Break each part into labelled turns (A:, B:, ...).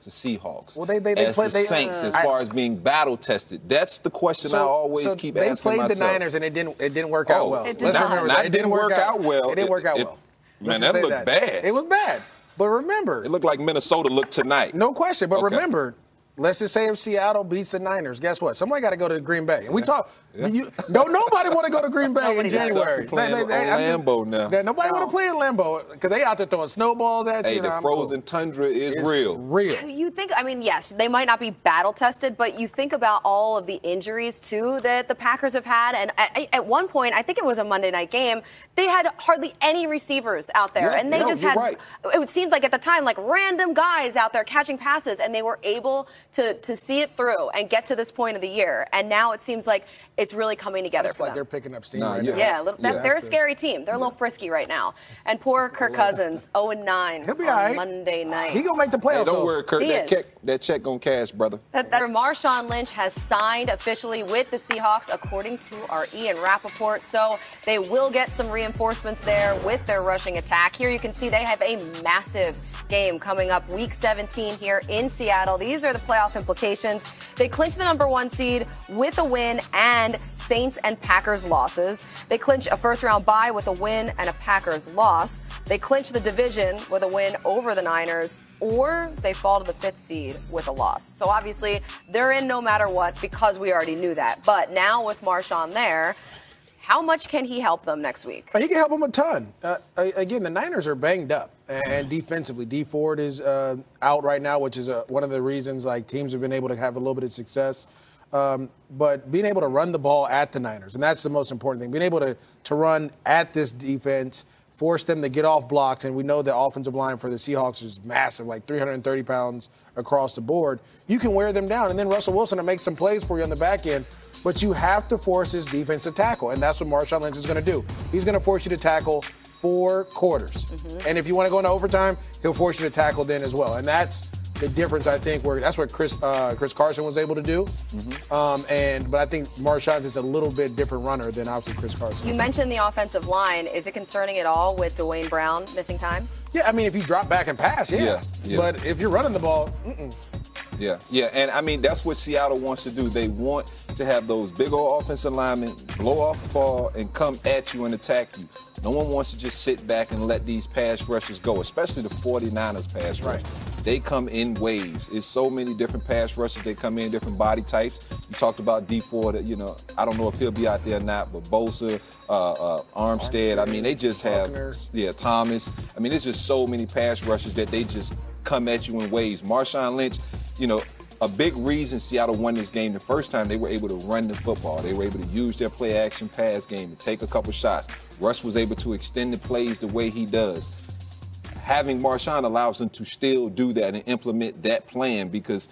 A: the Seahawks?
B: Well, they
A: as
B: played
A: the Saints as far as being battle tested? That's the question I always keep asking myself.
B: They played the Niners and it didn't work out well.
A: Let's remember that. It didn't work out well.
B: It didn't work out well.
A: Man, that looked bad.
B: It was bad. But remember,
A: it looked like Minnesota looked tonight.
B: No question. But remember, let's just say if Seattle beats the Niners, guess what? Somebody got to go to Green Bay. And we talk. Nobody want to go to Green Bay in January.
A: Playing on Lambeau now.
B: Nobody want to play in Lambeau because they out there throwing snowballs at you.
A: Hey, the frozen tundra is real.
C: You think? I mean, yes, they might not be battle tested, but you think about all of the injuries too that the Packers have had, and at one point, I think it was a Monday night game, they had hardly any receivers out there, and they just had. Right. It seemed like at the time, like random guys out there catching passes, and they were able to see it through and get to this point of the year, and now it seems like it's really coming together for
B: like
C: them.
B: They're picking up steam right now.
C: Yeah, they're a scary team. They're a little frisky right now. And poor Kirk Cousins, 0-9
B: He'll be
C: on Monday night.
B: He gonna make the playoffs.
A: Hey, don't worry, Kirk. That check gonna cash, brother.
C: Marshawn Lynch has signed officially with the Seahawks, according to our Ian Rappaport. So they will get some reinforcements there with their rushing attack. Here you can see they have a massive game coming up week 17 here in Seattle. These are the playoff implications. They clinched the #1 seed with a win and Saints and Packers losses. They clinch a first-round bye with a win and a Packers loss. They clinch the division with a win over the Niners, or they fall to the 5th seed with a loss. So obviously they're in no matter what because we already knew that. But now with Marshawn there, how much can he help them next week?
B: He can help them a ton. Again, the Niners are banged up, and defensively, Dee Ford is out right now, which is one of the reasons like teams have been able to have a little bit of success. But being able to run the ball at the Niners, and that's the most important thing, being able to run at this defense, force them to get off blocks, and we know the offensive line for the Seahawks is massive, like 330 pounds across the board. You can wear them down, and then Russell Wilson will make some plays for you on the back end. But you have to force his defense to tackle, and that's what Marshawn Lynch is going to do. He's going to force you to tackle 4 quarters. And if you want to go into overtime, he'll force you to tackle then as well. And that's the difference, I think, where that's what Chris Carson was able to do. But I think Marshawn's is a little bit different runner than obviously Chris Carson.
C: You mentioned the offensive line. Is it concerning at all with Dwayne Brown missing time?
B: Yeah, I mean, if you drop back and pass, yeah. But if you're running the ball,
A: Yeah, and I mean, that's what Seattle wants to do. They want to have those big old offensive linemen blow off the ball and come at you and attack you. No one wants to just sit back and let these pass rushers go, especially the 49ers pass rush. They come in waves. It's so many different pass rushes. They come in different body types. You talked about Dee Ford. I don't know if he'll be out there or not, but Bosa, Armstead. I mean, they just have, Thomas. I mean, there's just so many pass rushes that they just come at you in waves. Marshawn Lynch, a big reason Seattle won this game the first time, they were able to run the football. They were able to use their play-action pass game to take a couple shots. Russ was able to extend the plays the way he does. Having Marshawn allows them to still do that and implement that plan because,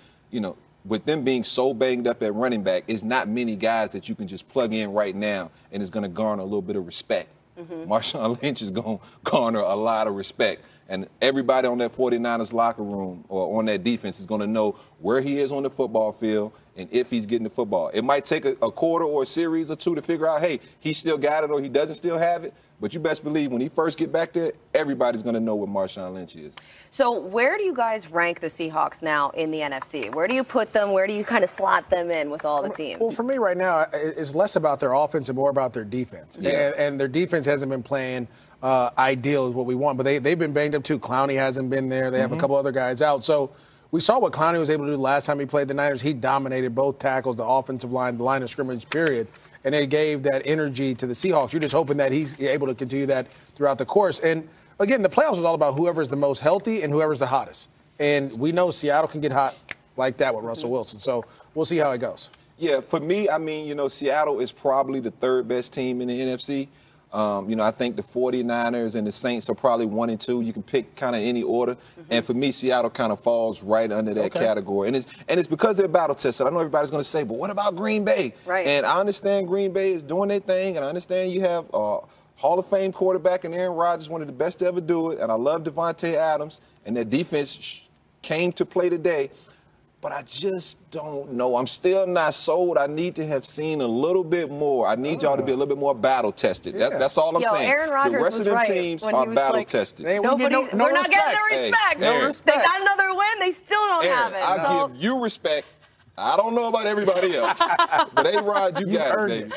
A: with them being so banged up at running back, it's not many guys that you can just plug in right now and it's going to garner a little bit of respect. Marshawn Lynch is going to garner a lot of respect. And everybody on that 49ers locker room or on that defense is going to know where he is on the football field and if he's getting the football. It might take a quarter or a series or two to figure out, hey, he still got it or he doesn't still have it. But you best believe when he first get back there, everybody's going to know what Marshawn Lynch is.
C: So where do you guys rank the Seahawks now in the NFC? Where do you put them? Where do you kind of slot them in with all the teams?
B: Well, for me right now, it's less about their offense and more about their defense. And their defense hasn't been playing ideal is what we want. But they've been banged up, too. Clowney hasn't been there. They have a couple other guys out. So we saw what Clowney was able to do last time he played the Niners. He dominated both tackles, the offensive line, the line of scrimmage, period. And it gave that energy to the Seahawks. You're just hoping that he's able to continue that throughout the course. And, again, the playoffs is all about whoever's the most healthy and whoever's the hottest. And we know Seattle can get hot like that with Russell Wilson. So we'll see how it goes.
A: Yeah, for me, I mean, Seattle is probably the 3rd best team in the NFC. I think the 49ers and the Saints are probably 1 and 2. You can pick kind of any order. And for me, Seattle kind of falls right under that category. And it's because they're battle tested. I know everybody's going to say, but what about Green Bay?
C: Right.
A: And I understand Green Bay is doing their thing. And I understand you have Hall of Fame quarterback and Aaron Rodgers, one of the best to ever do it. And I love Devontae Adams. And their defense came to play today. But I just don't know. I'm still not sold. I need to have seen a little bit more. I need y'all to be a little bit more battle tested. That's all I'm saying.
C: Aaron Rodgers
A: the rest of them teams are battle tested.
C: We're not getting the respect.
B: No respect.
C: They got another win and they still don't have it.
A: I give you respect. I don't know about everybody else, but A-Rod, you got it, baby.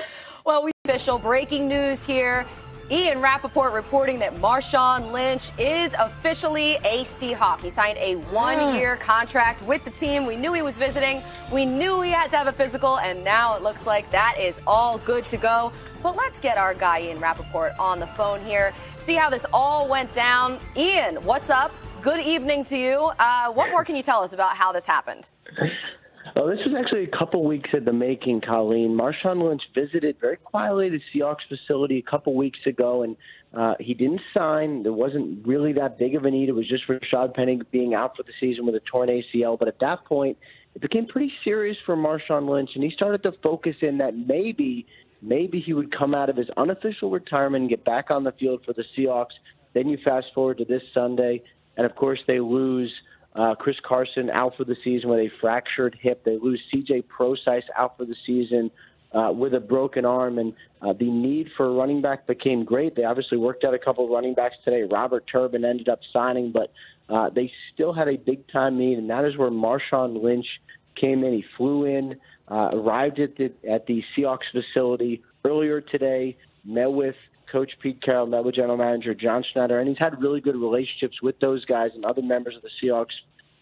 C: Well, we official breaking news here. Ian Rappaport reporting that Marshawn Lynch is officially a Seahawk. He signed a one-year contract with the team. We knew he was visiting. We knew he had to have a physical, and now it looks like that is all good to go. But let's get our guy Ian Rappaport on the phone here, see how this all went down. Ian, what's up? Good evening to you. What more can you tell us about how this happened?
D: Well, this was actually a couple weeks in the making, Colleen. Marshawn Lynch visited very quietly the Seahawks facility a couple weeks ago, and he didn't sign. There wasn't really that big of a need. It was just Rashad Penny being out for the season with a torn ACL. But at that point, it became pretty serious for Marshawn Lynch, and he started to focus in that maybe he would come out of his unofficial retirement and get back on the field for the Seahawks. Then you fast forward to this Sunday, and, of course, they lose Chris Carson out for the season with a fractured hip. They lose C.J. Prosise out for the season with a broken arm. And the need for a running back became great. They obviously worked out a couple of running backs today. Robert Turbin ended up signing, but they still had a big-time need, and that is where Marshawn Lynch came in. He flew in, arrived at the Seahawks facility earlier today, met with Coach Pete Carroll, met with General Manager John Schneider, and he's had really good relationships with those guys and other members of the Seahawks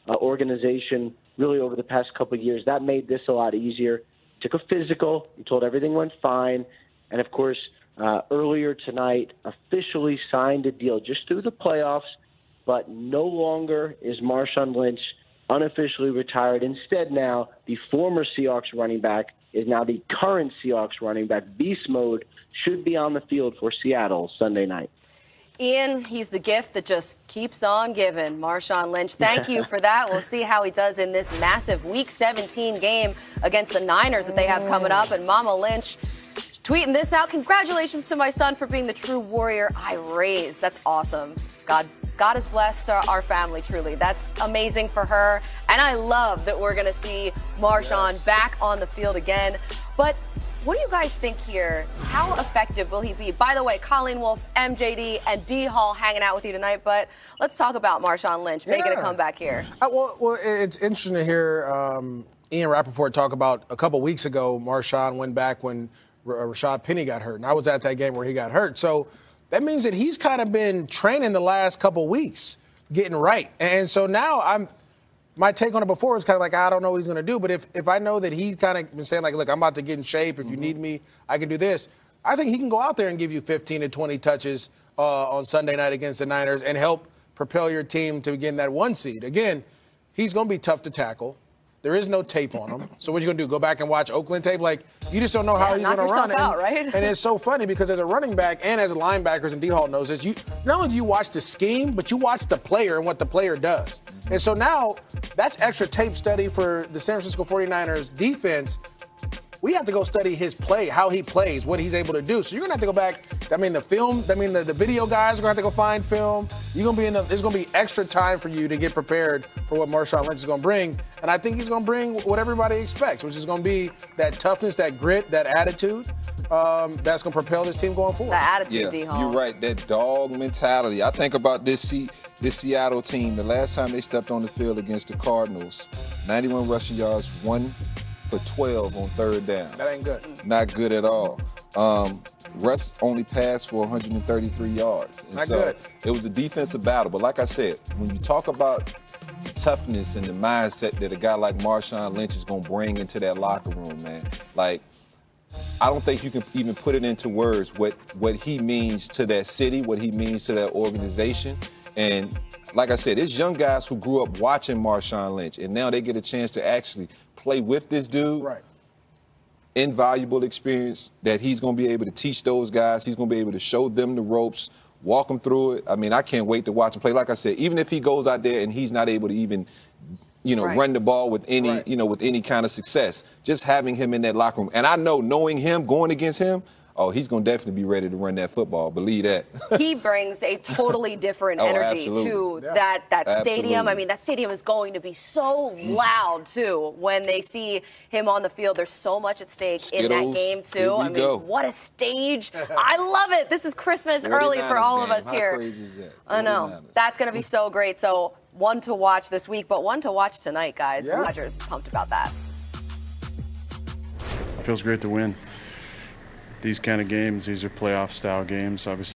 D: organization really over the past couple of years. That made this a lot easier. Took a physical. He told everything went fine. And, of course, earlier tonight officially signed a deal just through the playoffs, but no longer is Marshawn Lynch unofficially retired. Instead now, the former Seahawks running back is now the current Seahawks running back. Beast mode should be on the field for Seattle Sunday night.
C: Ian, he's the gift that just keeps on giving. Marshawn Lynch, thank you for that. We'll see how he does in this massive Week 17 game against the Niners that they have coming up. And Mama Lynch tweeting this out. Congratulations to my son for being the true warrior I raised. That's awesome. God has blessed our family, truly. That's amazing for her. And I love that we're going to see Marshawn back on the field again. But what do you guys think here? How effective will he be? By the way, Colleen Wolfe, MJD, and D. Hall hanging out with you tonight. But let's talk about Marshawn Lynch making a comeback here.
B: Well, it's interesting to hear Ian Rappaport talk about a couple weeks ago, Marshawn went back when Rashad Penny got hurt. And I was at that game where he got hurt. So that means that he's kind of been training the last couple weeks, getting right. And so now my take on it before was kind of like, I don't know what he's going to do. But if I know that he's kind of been saying, like, look, I'm about to get in shape. If you need me, I can do this. I think he can go out there and give you 15 to 20 touches on Sunday night against the Niners and help propel your team to getting that 1 seed. Again, he's going to be tough to tackle. There is no tape on him. So what are you going to do, go back and watch Oakland tape? Like, you just don't know how he's going to run. And it's so funny because as a running back and as linebackers, and D-Hall knows this, not only do you watch the scheme, but you watch the player and what the player does. And so now that's extra tape study for the San Francisco 49ers defense. We have to go study his play, how he plays, what he's able to do. So you're going to have to go back. The video guys are going to have to go find film. There's going to be extra time for you to get prepared for what Marshawn Lynch is going to bring. And I think he's going to bring what everybody expects, which is going to be that toughness, that grit, that attitude that's going to propel this team going forward.
C: That attitude, D-Hall.
A: You're right. That dog mentality. I think about this Seattle team. The last time they stepped on the field against the Cardinals, 91 rushing yards, 1 for 12 on third down.
B: That ain't good.
A: Not good at all. Russ only passed for 133 yards. And
B: Not good.
A: It was a defensive battle. But like I said, when you talk about the toughness and the mindset that a guy like Marshawn Lynch is going to bring into that locker room, man, like, I don't think you can even put it into words what he means to that city, what he means to that organization. And like I said, it's young guys who grew up watching Marshawn Lynch, and now they get a chance to actually play with this dude.
B: Right.
A: Invaluable experience that he's going to be able to teach those guys. He's going to be able to show them the ropes, walk them through it. I mean, I can't wait to watch him play. Like I said, even if he goes out there and he's not able to even, run the ball with any, with any kind of success, just having him in that locker room. And I know, knowing him, going against him, oh, he's going to definitely be ready to run that football. Believe that.
C: He brings a totally different energy to that stadium. I mean, that stadium is going to be so loud, too, when they see him on the field. There's so much at stake in that game, too. I mean, what a stage. I love it. This is Christmas early for all of us here.
A: How crazy is that?
C: I know. That's going to be so great. So, one to watch this week, but one to watch tonight, guys.
B: Yeah.
C: Rodgers pumped about that.
E: It feels great to win these kind of games. These are playoff-style games, obviously.